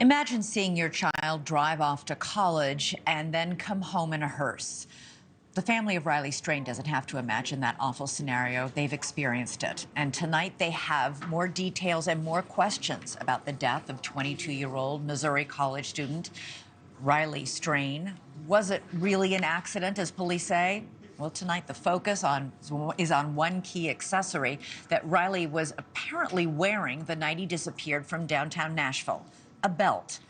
Imagine seeing your child drive off to college and then come home in a hearse. The family of Riley Strain doesn't have to imagine that awful scenario. They've experienced it. And tonight they have more details and more questions about the death of 22-year-old Missouri college student Riley Strain. Was it really an accident, as police say? Well, tonight the focus is on one key accessory that Riley was apparently wearing the night he disappeared from downtown Nashville: a belt.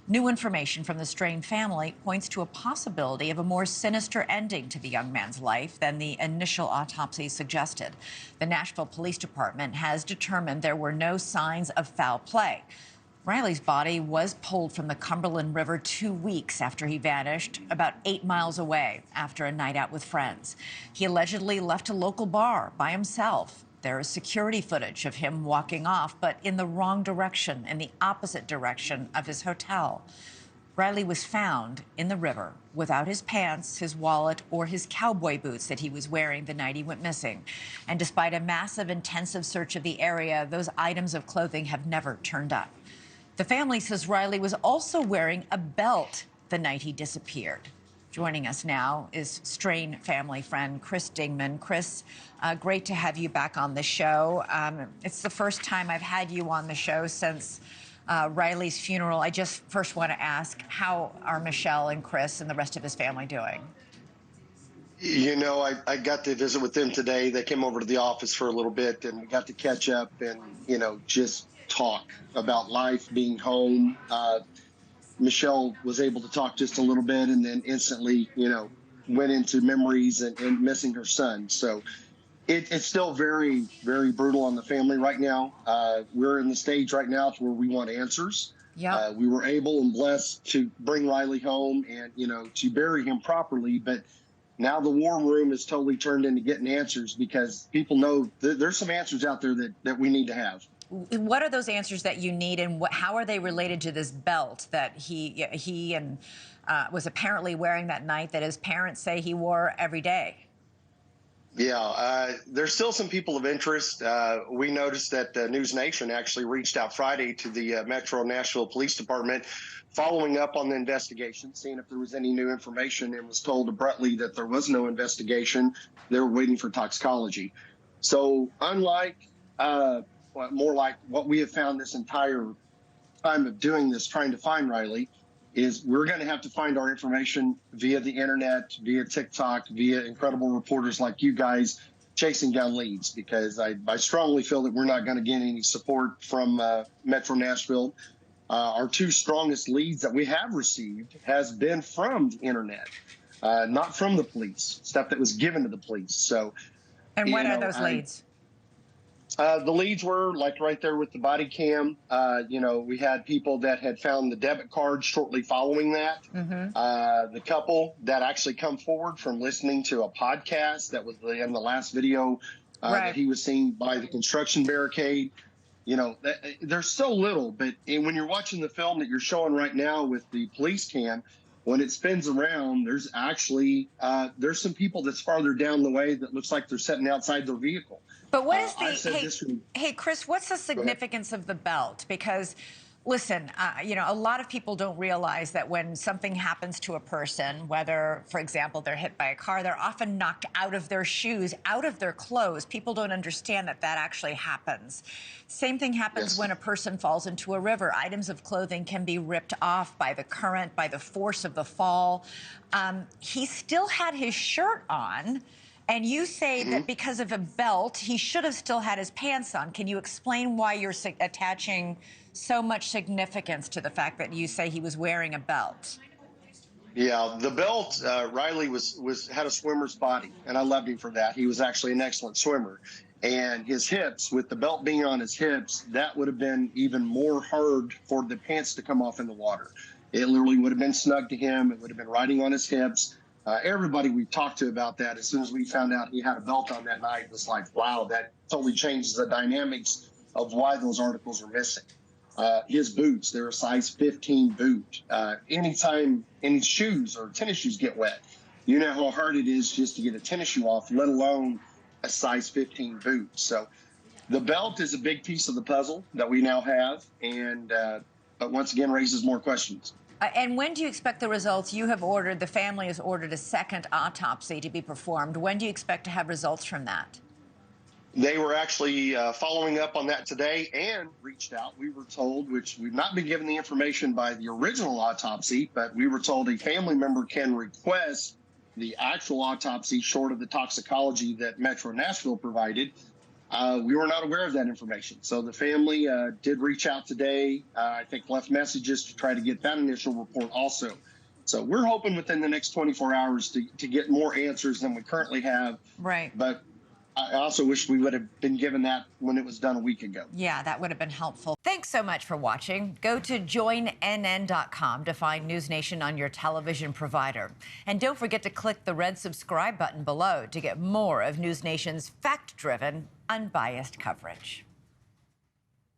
New information from the Strain family points to a possibility of a more sinister ending to the young man's life than the initial autopsy suggested. The Nashville Police Department has determined there were no signs of foul play. Riley's body was pulled from the Cumberland River 2 weeks after he vanished, about 8 miles away after a night out with friends. He allegedly left a local bar by himself. There is security footage of him walking off, but in the wrong direction, in the opposite direction of his hotel. Riley was found in the river without his pants, his wallet, or his cowboy boots that he was wearing the night he went missing. And despite a massive, intensive search of the area, those items of clothing have never turned up. The family says Riley was also wearing a belt the night he disappeared. Joining us now is Strain family friend Chris Dingman. Chris, great to have you back on the show. It's the first time I've had you on the show since Riley's funeral. I just first want to ask, how are Michelle and Chris and the rest of his family doing? You know, I got to visit with them today. They came over to the office for a little bit, and we got to catch up and, just talk about life, being home. Michelle was able to talk just a little bit and then instantly, went into memories and missing her son. So it's still very, very brutal on the family right now. We're in the stage right now to where we want answers. Yeah. We were able and blessed to bring Riley home and, to bury him properly. But now the war room is totally turned into getting answers, because people know there's some answers out there that we need to have. What are those answers that you need, and how are they related to this belt that he was apparently wearing that night that his parents say he wore every day? Yeah, there's still some people of interest. We noticed that NewsNation actually reached out Friday to the Metro Nashville Police Department following up on the investigation, seeing if there was any new information, and was told abruptly that there was no investigation. They were waiting for toxicology. So unlike more like what we have found this entire time of doing this, trying to find Riley, is we're going to have to find our information via the internet, via TikTok, via incredible reporters like you guys chasing down leads, because I strongly feel that we're not going to get any support from Metro Nashville. Our two strongest leads that we have received has been from the internet, not from the police, stuff that was given to the police. So, and what are those leads? The leads were like right there with the body cam. We had people that had found the debit card shortly following that. Mm-hmm. The couple that actually come forward from listening to a podcast that was in the last video that he was seen by the construction barricade. There's so little, but when you're watching the film that you're showing right now with the police cam, when it spins around, there's actually there's some people that's farther down the way that looks like they're sitting outside their vehicle. But what is hey, Chris, what's the significance of the belt? Because, listen, a lot of people don't realize that when something happens to a person, whether, for example, they're hit by a car, they're often knocked out of their shoes, out of their clothes. People don't understand that actually happens. Same thing happens when a person falls into a river. Items of clothing can be ripped off by the current, by the force of the fall. He still had his shirt on. And you say that because of a belt, he should have still had his pants on. Can you explain why you're attaching so much significance to the fact that you say he was wearing a belt? Yeah, the belt, Riley had a swimmer's body, and I loved him for that. He was actually an excellent swimmer. And his hips, with the belt being on his hips, that would have been even more hard for the pants to come off in the water. It literally would have been snug to him. It would have been riding on his hips. Everybody we talked to about that, as soon as we found out he had a belt on that night, was like, wow, that totally changes the dynamics of why those articles are missing. His boots, they're a size 15 boot. Anytime any shoes or tennis shoes get wet, you know how hard it is just to get a tennis shoe off, let alone a size 15 boot. So the belt is a big piece of the puzzle that we now have. And but once again raises more questions. And when do you expect the results? You have ordered, the family has ordered a second autopsy to be performed. When do you expect to have results from that? They were actually following up on that today and reached out. We were told, which we've not been given the information by the original autopsy, but we were told a family member can request the actual autopsy short of the toxicology that Metro Nashville provided. We were not aware of that information. So the family did reach out today, I think left messages to try to get that initial report also. So we're hoping within the next 24 hours to get more answers than we currently have. Right. But I also wish we would have been given that when it was done a week ago. Yeah, that would have been helpful. Thanks so much for watching. Go to joinnn.com to find NewsNation on your television provider. And don't forget to click the red subscribe button below to get more of NewsNation's fact-driven, unbiased coverage.